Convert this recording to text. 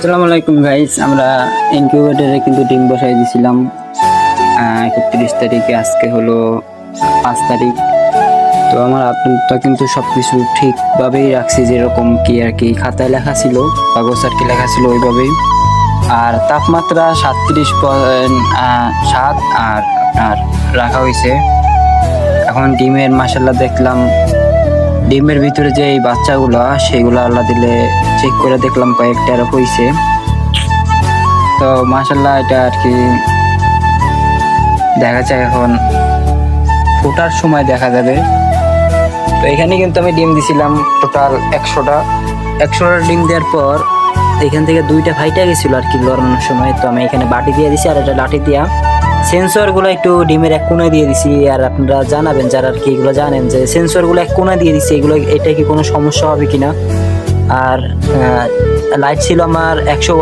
আসসালামু আলাইকুম গাইস, আমরা ইনকিউবেটরে কিন্তু ডিম বসাই দিয়েছিলাম 31 তারিখে। আজকে হলো 5 তারিখ। তো আমার আপডেটটা কিন্তু সবকিছু ঠিকভাবেই রাখছি, যেরকম কি আর কি খাতায় লেখা ছিল, কাগজ আর কি লেখা ছিল ওইভাবেই। আর তাপমাত্রা 37.7 আর আপনার রাখা হয়েছে। এখন ডিমের মাশাল্লাহ দেখলাম, ডিমের ভিতরে যে এই বাচ্চাগুলা সেগুলো আল্লাহ দিলে চেক করে দেখলাম কয়েকটা হয়েছে। তো মাশাল্লাহ এটা আর কি দেখা যায়, এখন ফোটার সময় দেখা যাবে। তো এখানে কিন্তু আমি ডিম দিছিলাম টোটাল 100টা ডিম দেওয়ার পর এখান থেকে 2টা ফাইটা গেছিল আর কি লড়ানোর সময়। তো আমি এখানে বাটি দিয়ে দিছি আর এটা লাঠি দিয়া সেন্সর গুলো একটু ডিমের এক কোণায় দিয়ে দিছি। আর আপনারা জানাবেন যারা আর কি এগুলো জানেন যে সেন্সর গুলো এক কোণায় দিয়ে দিছি, এগুলো এটা কি কোনো সমস্যা হবে কিনা। আর লাইট ছিল আমার 100